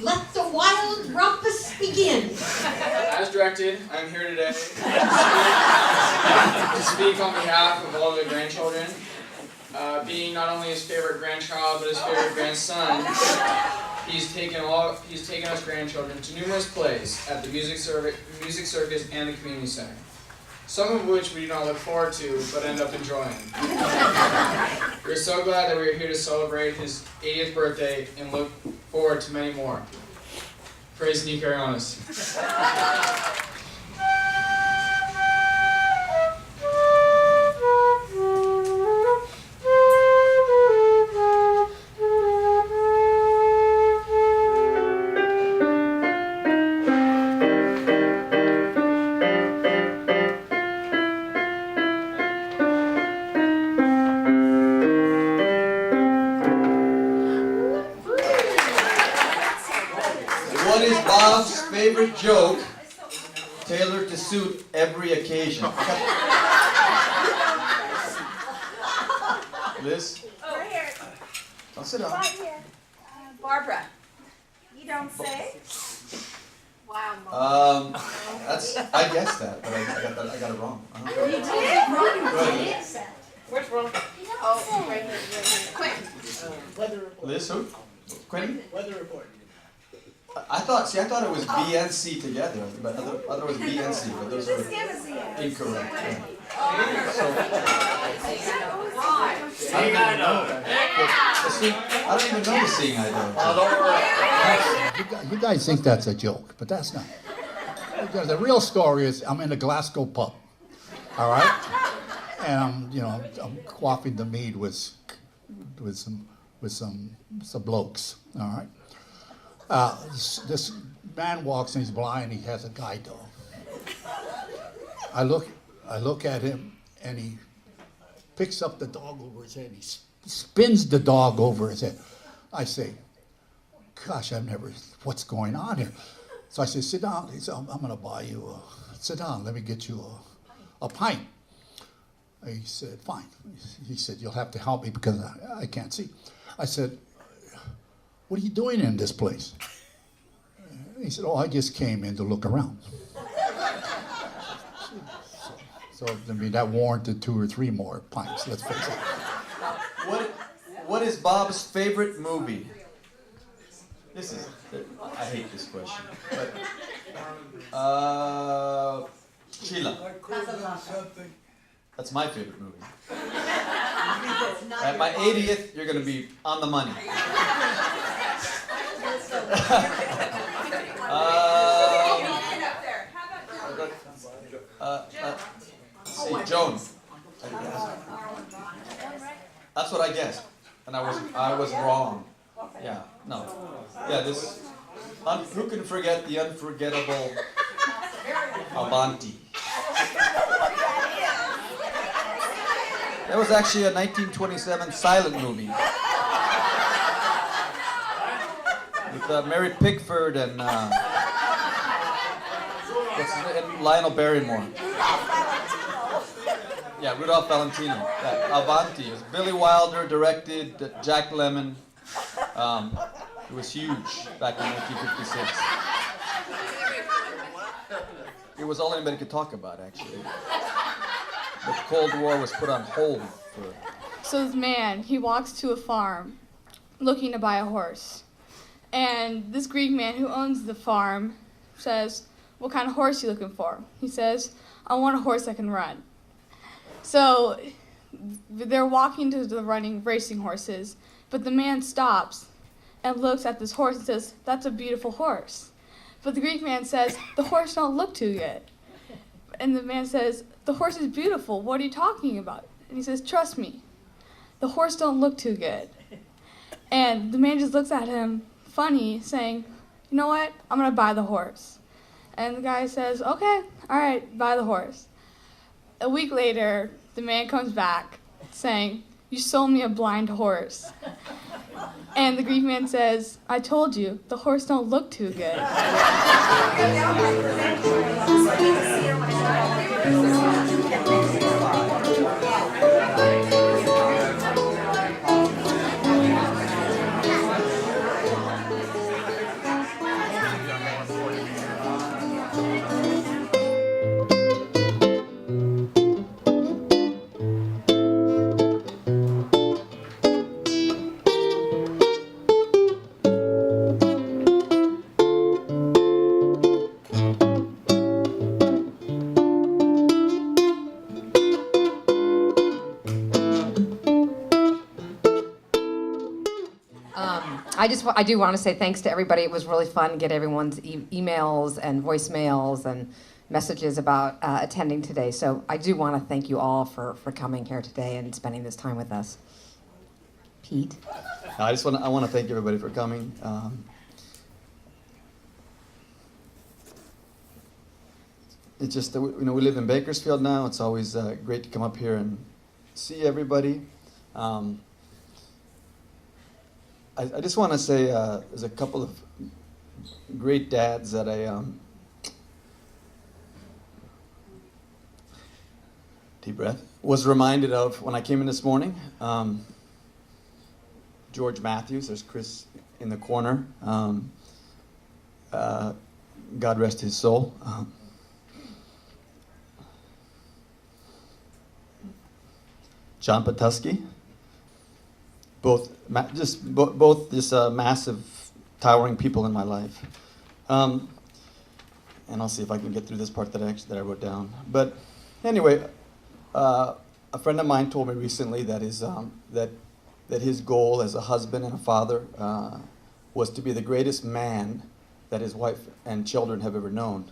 Let the wild rumpus begin. As directed, I'm here today to speak on behalf of all the grandchildren. Being not only his favorite grandchild, but his favorite grandson, he's taken us grandchildren to numerous plays at the music circus and the community center. Some of which we do not look forward to, but end up enjoying. We're so glad that we are here to celebrate his 80th birthday and look forward to many more. Praise Nico Arellanes. What is Bob's favorite joke tailored to suit every occasion? Liz? Right here. Don't sit down. Right here. Barbara. You don't say? Wow, Mom. I guessed that, but I got it wrong. You did? Go ahead. Where's wrong? Oh, right here, right here. Quick. Weather report. Liz, who? Quentin? Weather report. I thought it was B and C together, but other was B and C, but those Just are give us the answer. incorrect. Yeah. Seeing eye dog. I don't even know the seeing eye dog. You guys think that's a joke, but that's not. Because the real story is I'm in a Glasgow pub, all right, and I'm quaffing the mead with some blokes, all right. This man walks in, he's blind, he has a guide dog. I look at him, and he picks up the dog over his head. He spins the dog over his head. I say, gosh, what's going on here? So I say, sit down. He said, I'm going to buy you sit down, let me get you a pint. He said, fine. He said, you'll have to help me because I can't see. I said, what are you doing in this place? He said, oh, I just came in to look around. So I mean, that warranted 2 or 3 more pints, let's face it. What is Bob's favorite movie? I hate this question. But, Sheila. That's my favorite movie. At my 80th, you're going to be on the money. Joan. That's what I guessed, and I was wrong. Yeah, no. Yeah, who can forget the unforgettable Avanti? That was actually a 1927 silent movie with Mary Pickford and Lionel Barrymore. Yeah, Rudolph Valentino. Yeah, Avanti. It was Billy Wilder directed, Jack Lemmon. It was huge back in 1956. It was all anybody could talk about, actually. The Cold War was put on hold for... So this man, he walks to a farm looking to buy a horse. And this Greek man who owns the farm says, what kind of horse are you looking for? He says, I want a horse that can run. So they're walking to the racing horses, but the man stops and looks at this horse and says, that's a beautiful horse. But the Greek man says, the horse don't look too good. And the man says, the horse is beautiful. What are you talking about? And he says, trust me, the horse don't look too good. And the man just looks at him funny, saying, you know what? I'm going to buy the horse. And the guy says, okay, all right, buy the horse. A week later, the man comes back saying, you sold me a blind horse. And the Greek man says, I told you, the horse don't look too good. I do want to say thanks to everybody. It was really fun to get everyone's emails and voicemails and messages about attending today. So I do want to thank you all for coming here today and spending this time with us. Pete? I want to thank everybody for coming. It's just that we live in Bakersfield now. It's always great to come up here and see everybody. I just want to say there's a couple of great dads that I deep breath was reminded of when I came in this morning. George Matthews, there's Chris in the corner. God rest his soul. John Patuski, both massive, towering people in my life. And I'll see if I can get through this part that I wrote down. But anyway, a friend of mine told me recently that his goal as a husband and a father was to be the greatest man that his wife and children have ever known.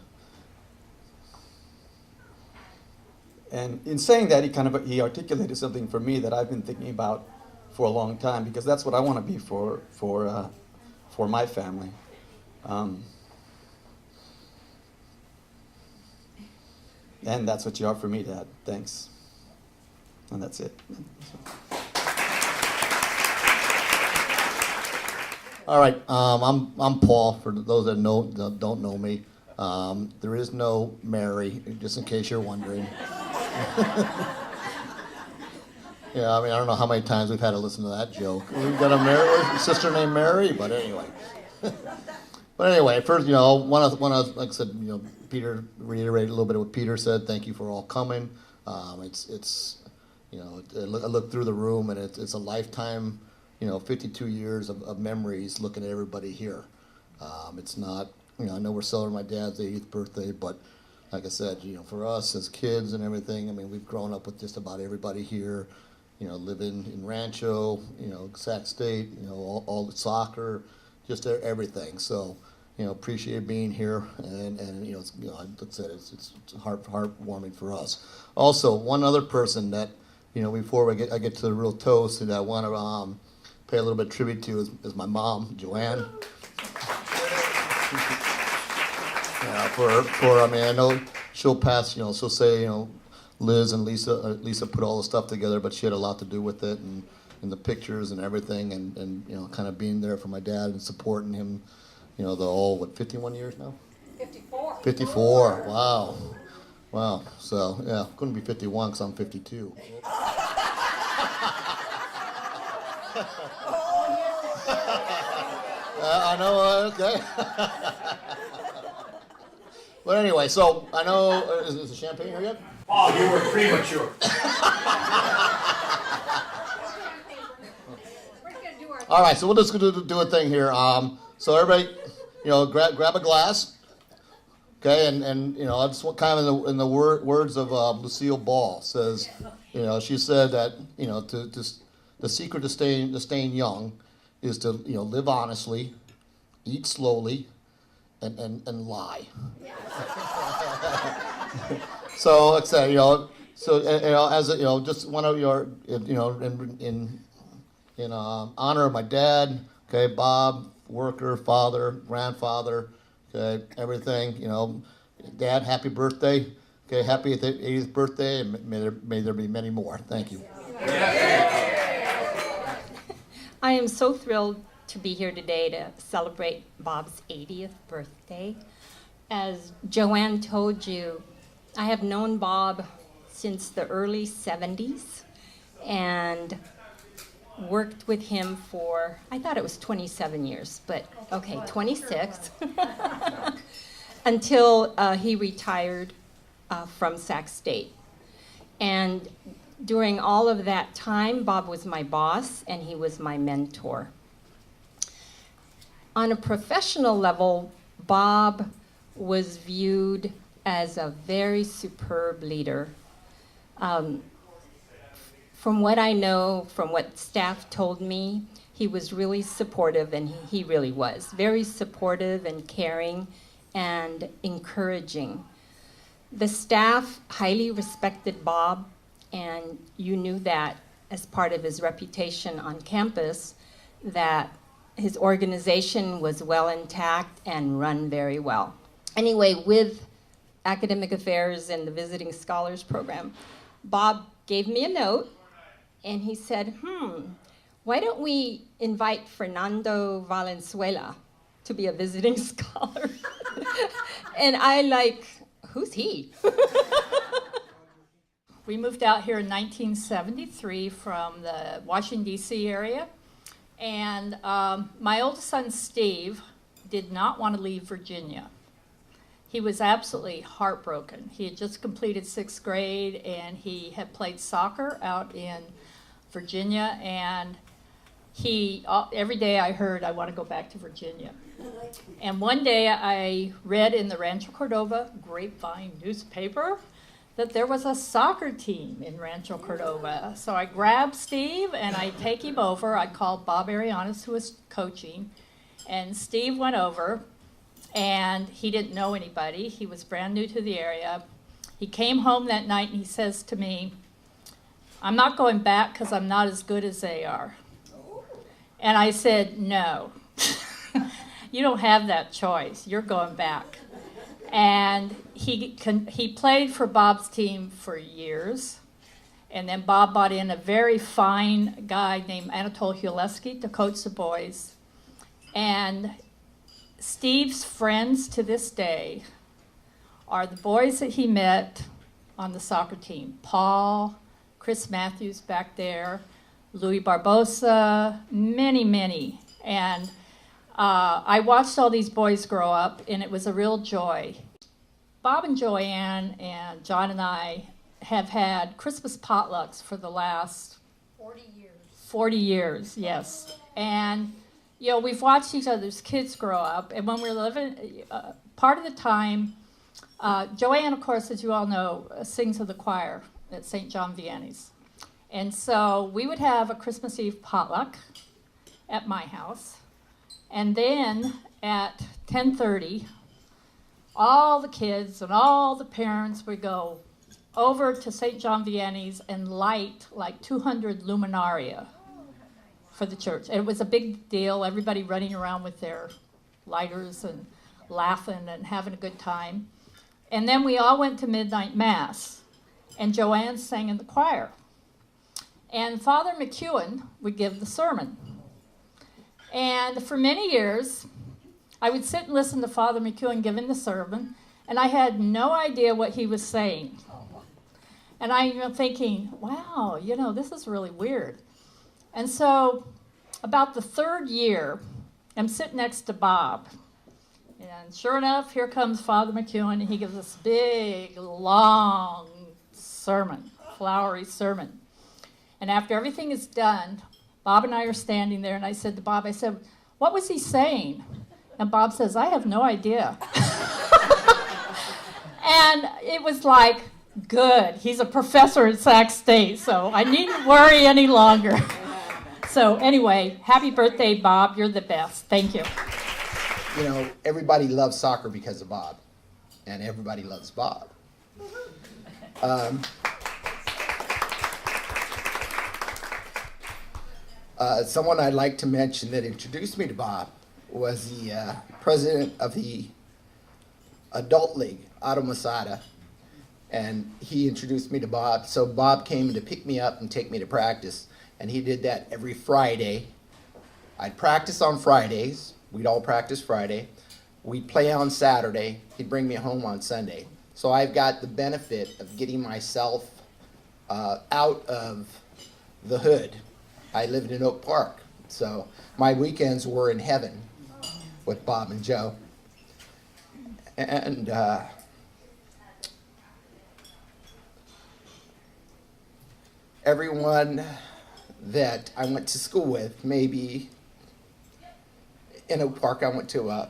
And in saying that, he articulated something for me that I've been thinking about for a long time, because that's what I want to be for my family. And that's what you are for me, Dad. Thanks. And that's it. All right, I'm Paul. For those that don't know me, there is no Mary, just in case you're wondering. Yeah, I mean, I don't know how many times we've had to listen to that joke. We've got a sister named Mary, but anyway. But anyway, first, one of like I said, Peter reiterated a little bit of what Peter said. Thank you for all coming. It's I look through the room, and it's a lifetime. 52 years of memories looking at everybody here. It's not, I know we're celebrating my dad's 80th birthday, but like I said, for us as kids and everything, I mean, we've grown up with just about everybody here, living in Rancho, Sac State, all the soccer, just everything. So, appreciate being here, and like I said, it's heartwarming for us. Also, one other person that, before I get to the real toast, and I want to pay a little bit of tribute to is my mom, Joanne. I mean, I know she'll pass, she'll say, Liz and Lisa put all the stuff together, but she had a lot to do with it, and the pictures and everything, and kind of being there for my dad and supporting him, the whole, 51 years now? 54. 54, wow. So, yeah, couldn't be 51 because I'm 52. I know, okay. But anyway, so I know, is the champagne here yet? Oh, you were premature. All right, so we'll just do a thing here. So everybody, grab a glass, okay, and I just want kind of in the words of Lucille Ball says, she said that the secret to staying young is to live honestly, eat slowly, and lie. So like I said, as just one of your, in honor of my dad, okay, Bob, worker, father, grandfather, okay, everything, Dad, happy birthday, okay, happy 80th birthday, and may there be many more. Thank you. I am so thrilled to be here today to celebrate Bob's 80th birthday. As Joanne told you, I have known Bob since the early 70s and worked with him for, I thought it was 27 years, but okay, 26, until he retired from Sac State. And during all of that time, Bob was my boss and he was my mentor. On a professional level, Bob was viewed as a very superb leader. From what I know, from what staff told me, He was really supportive, and he really was very supportive and caring and encouraging. The staff highly respected Bob, and you knew that as part of his reputation on campus, that his organization was well intact and run very well. Anyway, with academic affairs and the visiting scholars program, Bob gave me a note, and he said, why don't we invite Fernando Valenzuela to be a visiting scholar? And I like, who's he? We moved out here in 1973 from the Washington, D.C. area. And my oldest son, Steve, did not want to leave Virginia. He was absolutely heartbroken. He had just completed 6th grade, and he had played soccer out in Virginia. And every day I heard, I want to go back to Virginia. And one day I read in the Rancho Cordova Grapevine newspaper that there was a soccer team in Rancho Cordova. So I grabbed Steve and I take him over. I called Bob Arellanes, who was coaching, and Steve went over, and he didn't know anybody. He was brand new to the area. He came home that night and he says to me, I'm not going back because I'm not as good as they are. And I said, no, you don't have that choice. You're going back. And he played for Bob's team for years. And then Bob brought in a very fine guy named Anatol Huleski to coach the boys. And Steve's friends to this day are the boys that he met on the soccer team. Paul, Chris Matthews back there, Louis Barbosa, many, many. And I watched all these boys grow up, and it was a real joy. Bob and Joanne and John and I have had Christmas potlucks for the last 40 years. 40 years, yes. And, you know, we've watched each other's kids grow up, and when we're living, part of the time, Joanne, of course, as you all know, sings in the choir at St. John Vianney's. And so we would have a Christmas Eve potluck at my house. And then at 10:30, all the kids and all the parents would go over to St. John Vianney's and light like 200 luminaria for the church. And it was a big deal, everybody running around with their lighters and laughing and having a good time. And then we all went to midnight mass, and Joanne sang in the choir. And Father McEwen would give the sermon. And for many years, I would sit and listen to Father McEwen giving the sermon, and I had no idea what he was saying. And I'm thinking, wow, you know, this is really weird. And so about the 3rd year, I'm sitting next to Bob. And sure enough, here comes Father McEwen, and he gives this big, long sermon, flowery sermon. And after everything is done, Bob and I are standing there, and I said to Bob, I said, what was he saying? And Bob says, I have no idea. And it was like, good, he's a professor at Sac State, so I needn't worry any longer. So anyway, happy birthday, Bob. You're the best. Thank you. You know, everybody loves soccer because of Bob, and everybody loves Bob. Someone I'd like to mention that introduced me to Bob was the president of the Adult League, Otto Masada, and he introduced me to Bob. So Bob came to pick me up and take me to practice, and he did that every Friday. I'd practice on Fridays. We'd all practice Friday. We'd play on Saturday. He'd bring me home on Sunday. So I've got the benefit of getting myself out of the hood. I lived in Oak Park, so my weekends were in heaven with Bob and Joe. And everyone that I went to school with, maybe in Oak Park, I went to a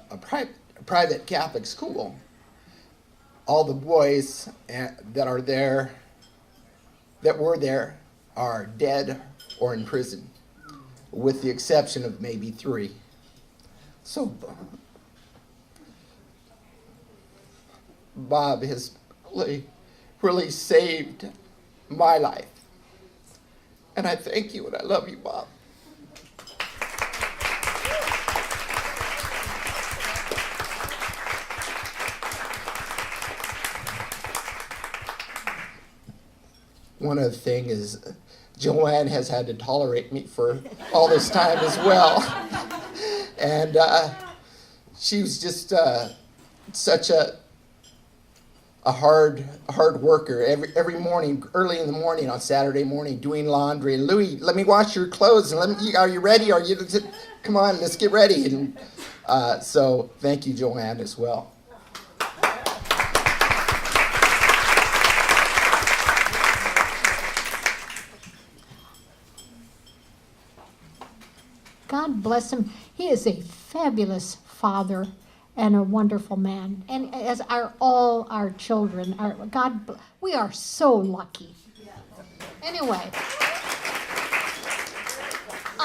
private Catholic school. All the boys that are there, that were there, are dead or in prison. with the exception of maybe 3. So Bob has really saved my life. And I thank you and I love you, Bob. One other thing is Joanne has had to tolerate me for all this time as well. And she was just such a hard worker. Every morning, early in the morning on Saturday morning, doing laundry. And Louis, let me wash your clothes. And are you ready? Come on, let's get ready. And so thank you, Joanne, as well. God bless him. He is a fabulous father and a wonderful man. And as are all our children. We are so lucky. Anyway,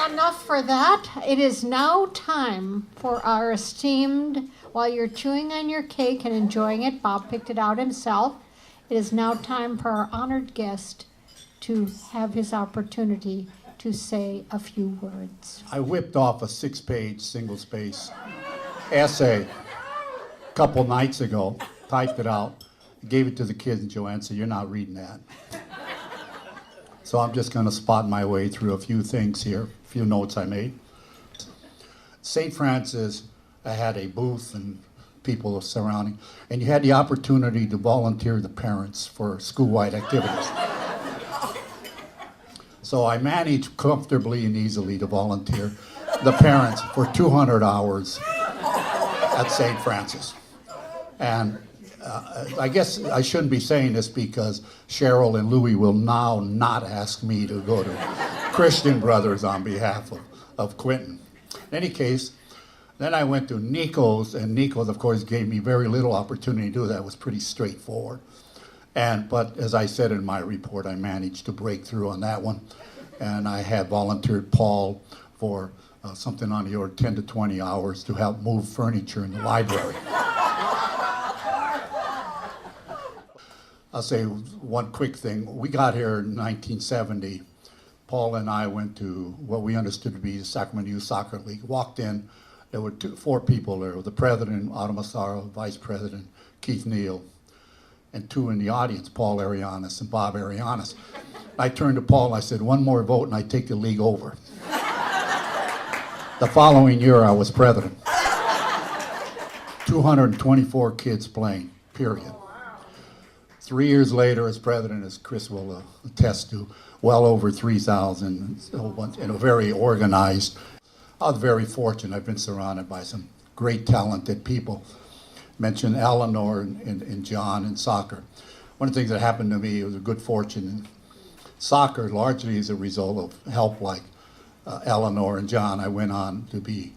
enough for that. It is now time for our esteemed, while you're chewing on your cake and enjoying it, Bob picked it out himself. It is now time for our honored guest to have his opportunity to say a few words. I whipped off a 6-page, single-space essay a couple nights ago, typed it out, gave it to the kids, and Joanne said, "You're not reading that." So I'm just going to spot my way through a few things here, a few notes I made. St. Francis, I had a booth and people surrounding, and you had the opportunity to volunteer the parents for school-wide activities. So I managed comfortably and easily to volunteer the parents for 200 hours at St. Francis. And I guess I shouldn't be saying this because Cheryl and Louis will now not ask me to go to Christian Brothers on behalf of Quentin. In any case, then I went to Nico's, and Nico's, of course, gave me very little opportunity to do that. It was pretty straightforward. But as I said in my report, I managed to break through on that one. And I had volunteered Paul for something on the order of 10 to 20 hours to help move furniture in the library. I'll say one quick thing. We got here in 1970. Paul and I went to what we understood to be the Sacramento Youth Soccer League. Walked in, there were 4 people there. The president, Otto Massaro, vice president, Keith Neal, and 2 in the audience, Paul Arellanes and Bob Arellanes. I turned to Paul and I said, "One more vote and I take the league over." The following year I was president. 224 kids playing, period. 3 years later as president, as Chris will attest to, well over 3,000, and a very organized. I was very fortunate. I've been surrounded by some great talented people. Mentioned Eleanor and John in soccer. One of the things that happened to me, it was a good fortune in soccer, largely as a result of help like Eleanor and John. I went on to be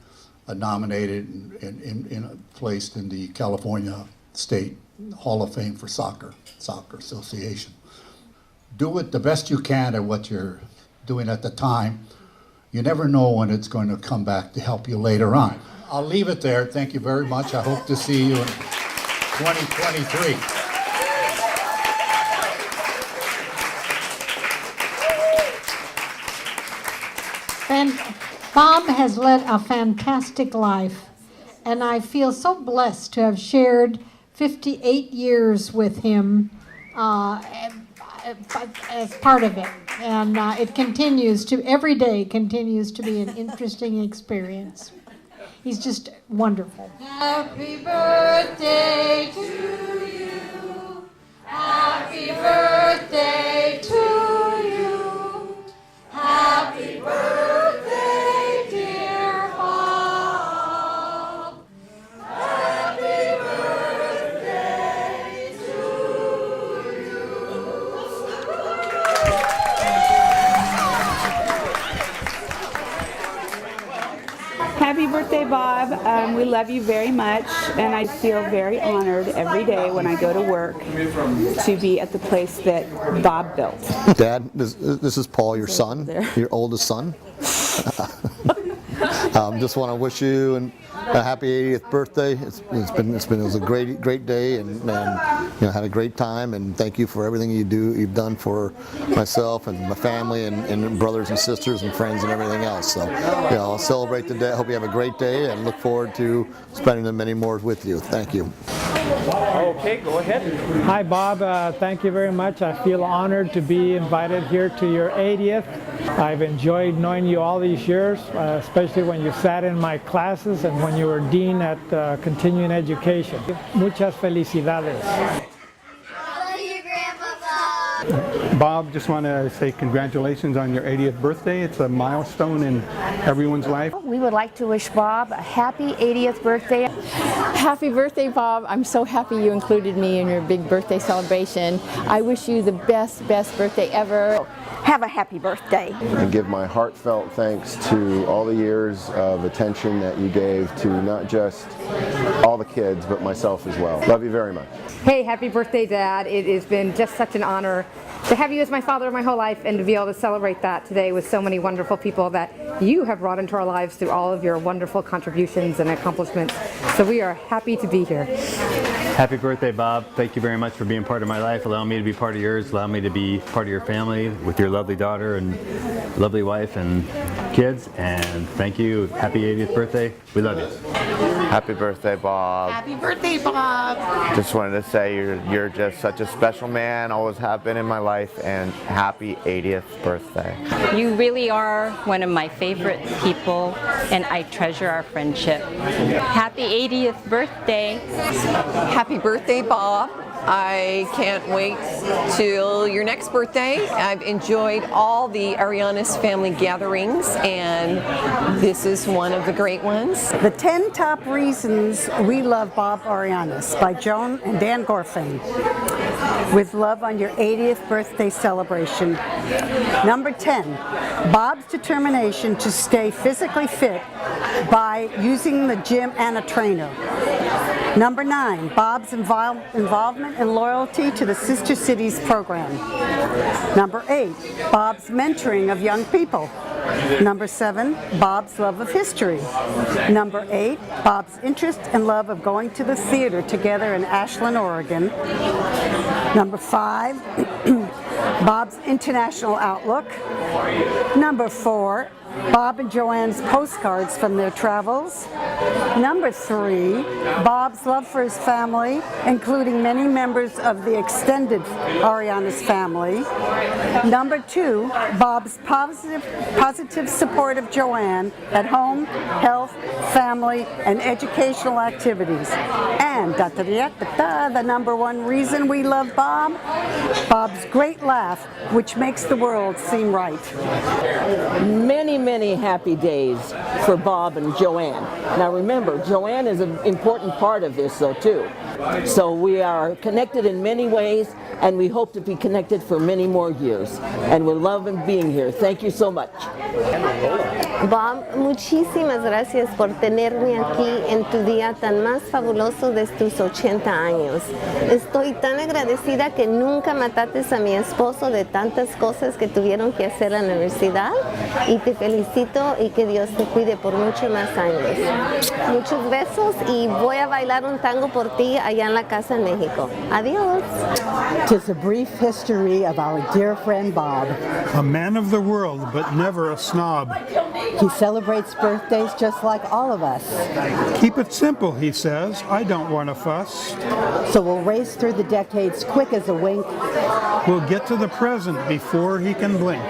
nominated and placed in the California State Hall of Fame for Soccer Association. Do it the best you can at what you're doing at the time. You never know when it's going to come back to help you later on. I'll leave it there. Thank you very much. I hope to see you in 2023. And Bob has led a fantastic life, and I feel so blessed to have shared 58 years with him as part of it. And it continues to, every day continues to be an interesting experience. He's just wonderful. Happy birthday to you. Happy birthday to you. Happy birthday, dear Bob. Happy birthday to you. Happy birthday, Bob. We love you very much, and I feel very honored every day when I go to work to be at the place that Bob built. Dad, this is Paul, your son, your oldest son. Just want to wish you a happy 80th birthday. It was a great day, and had a great time. And thank you for everything you've done for myself and my family and brothers and sisters and friends and everything else. So I'll celebrate the day. I hope you have a great day and look forward to spending the many more with you. Thank you. Okay, go ahead. Hi, Bob. Thank you very much. I feel honored to be invited here to your 80th. I've enjoyed knowing you all these years, especially when you sat in my classes and when you were dean at continuing education. Muchas felicidades. Bob, just want to say congratulations on your 80th birthday. It's a milestone in everyone's life. We would like to wish Bob a happy 80th birthday. Happy birthday, Bob. I'm so happy you included me in your big birthday celebration. I wish you the best birthday ever. Have a happy birthday. And give my heartfelt thanks to all the years of attention that you gave to not just all the kids, but myself as well. Love you very much. Hey, happy birthday, Dad. It has been just such an honor to have you as my father my whole life and to be able to celebrate that today with so many wonderful people that you have brought into our lives through all of your wonderful contributions and accomplishments. So we are happy to be here. Happy birthday, Bob. Thank you very much for being part of my life. Allow me to be part of yours. Allow me to be part of your family with your lovely daughter and lovely wife and kids. And thank you. Happy 80th birthday. We love you. Happy birthday, Bob. Happy birthday, Bob. Just wanted to say you're just such a special man, always have been in my life, and happy 80th birthday. You really are one of my favorite people, and I treasure our friendship. Happy 80th birthday. Happy birthday, Bob. I can't wait till your next birthday. I've enjoyed all the Arellanes family gatherings, and this is one of the great ones. The 10 Top Reasons We Love Bob Arellanes by Joan and Dan Gorfain. With love on your 80th birthday celebration. Number 10, Bob's determination to stay physically fit by using the gym and a trainer. Number 9, Bob's involvement and loyalty to the Sister Cities program. Number 8, Bob's mentoring of young people. Number 7, Bob's love of history. Number 8, Bob's interest and love of going to the theater together in Ashland, Oregon. Number 5, Bob's international outlook. Number 4, Bob and Joanne's postcards from their travels. Number 3, Bob's love for his family, including many members of the extended Arellanes family. Number 2, Bob's positive support of Joanne at home, health, family, and educational activities. And the number 1 reason we love Bob, Bob's great laugh, which makes the world seem right. Many happy days for Bob and Joanne. Now remember, Joanne is an important part of this though too. So we are connected in many ways, and we hope to be connected for many more years. And we love being here. Thank you so much. Bob, muchísimas gracias por tenerme aquí en tu día tan más fabuloso de tus 80 años. Estoy tan agradecida que nunca mataste a mi esposo de tantas cosas que tuvieron que hacer en la universidad, y te felicito y que Dios te cuide por muchos más años. Muchos besos, y voy a bailar un tango por ti allá en la casa en México. Adiós. Tis a brief history of our dear friend Bob. A man of the world, but never a snob. He celebrates birthdays just like all of us. Keep it simple, he says. I don't want to fuss. So we'll race through the decades quick as a wink. We'll get to the present before he can blink.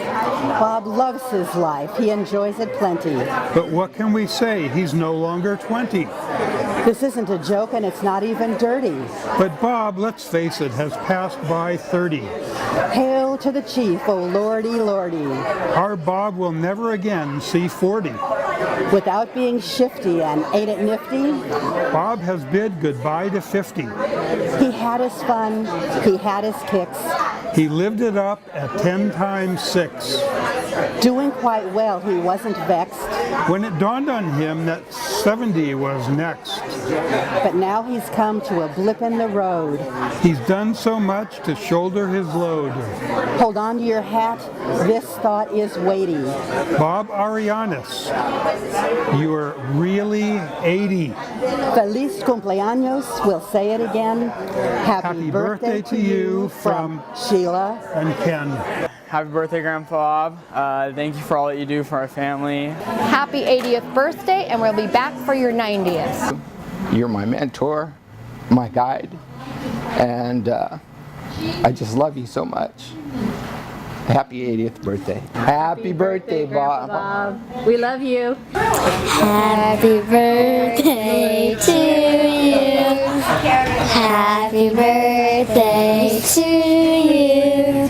Bob loves his life. He enjoys it plenty. But what can we say? He's no longer 20. This isn't a joke, and it's not even dirty. But Bob, let's face it, has passed by 30. Hail to the chief, oh lordy, lordy. Our Bob will never again see 40. Without being shifty, and ain't it nifty? Bob has bid goodbye to 50. He had his fun, he had his kicks. He lived it up at 10 times 6. Doing quite well, he wasn't vexed. When it dawned on him that 70 was next. But now he's come to a blip in the road. He's done so much to shoulder his load. Hold on to your hat, this thought is weighty. Bob Arellanes, you are really 80. Feliz cumpleaños, we'll say it again. Happy birthday to you from Sheila and Ken. Happy birthday, Grandpa Bob. Thank you for all that you do for our family. Happy 80th birthday, and we'll be back for your 90th. You're my mentor, my guide, and I just love you so much. Happy 80th birthday. Happy birthday, Bob. We love you. Happy birthday to you. Happy birthday to you.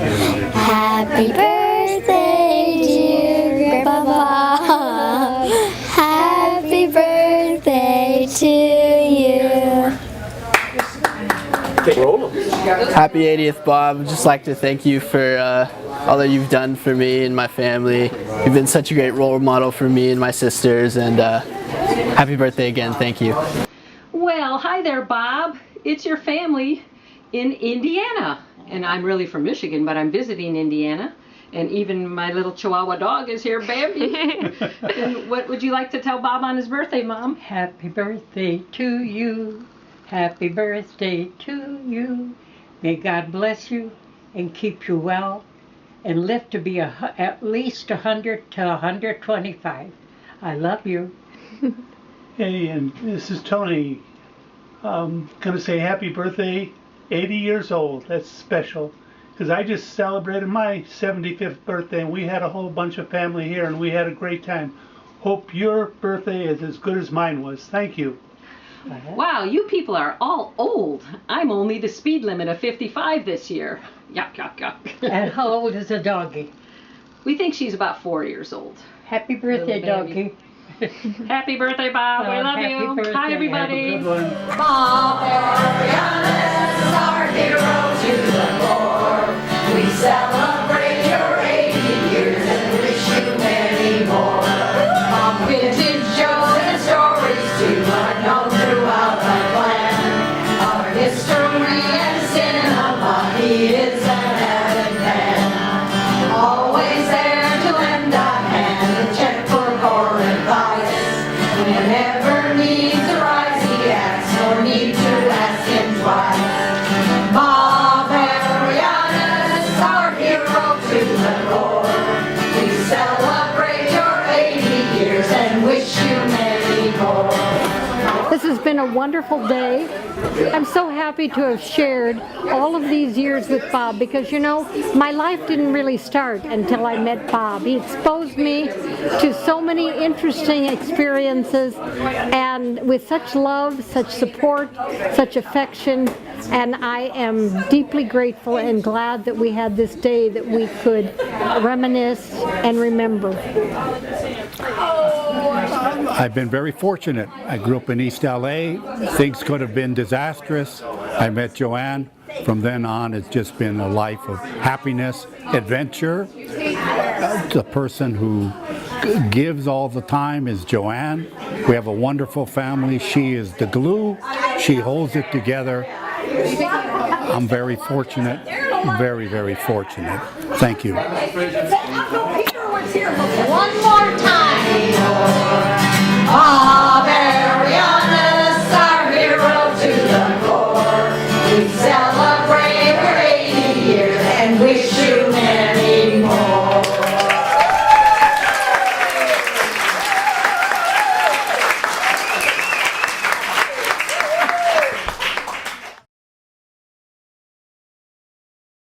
Happy birthday, dear Grandpa Bob. Happy birthday to you. Happy 80th, Bob. I'd just like to thank you for all that you've done for me and my family. You've been such a great role model for me and my sisters, and happy birthday again. Thank you. Well, hi there, Bob. It's your family in Indiana. And I'm really from Michigan, but I'm visiting Indiana. And even my little Chihuahua dog is here, Bambi. And what would you like to tell Bob on his birthday, Mom? Happy birthday to you. Happy birthday to you. May God bless you and keep you well and live to be at least 100 to 125. I love you. Hey, and this is Tony. Going to say happy birthday, 80 years old. That's special. Because I just celebrated my 75th birthday and we had a whole bunch of family here and we had a great time. Hope your birthday is as good as mine was. Thank you. Wow, you people are all old. I'm only the speed limit of 55 this year. Yuck, yuck, yuck. And how old is the doggy? We think she's about 4 years old. Happy birthday, doggy. Happy birthday, Bob. We love happy you. birthday. Hi, everybody. Have a good one. Bob Arellanes is our hero to the core. We celebrate your 80 years and wish you many more. From vintage jokes and stories to unknown throughout the clan. Our history and cinema, he is an avid fan. Always there to lend a hand and check for core advice. Whenever needs arise, he asks, no need to ask him twice. Bob Arellanes, our hero to the core. We celebrate your 80 years and wish you many more. This has been a wonderful day. I'm so happy to have shared all of these years with Bob because, you know, my life didn't really start until I met Bob. He exposed me to so many interesting experiences and with such love, such support, such affection, and I am deeply grateful and glad that we had this day that we could reminisce and remember. I've been very fortunate. I grew up in East LA. Things could have been disastrous. I met Joanne. From then on, it's just been a life of happiness, adventure. The person who gives all the time is Joanne. We have a wonderful family. She is the glue. She holds it together. I'm very fortunate, very, very fortunate. Thank you. One more time.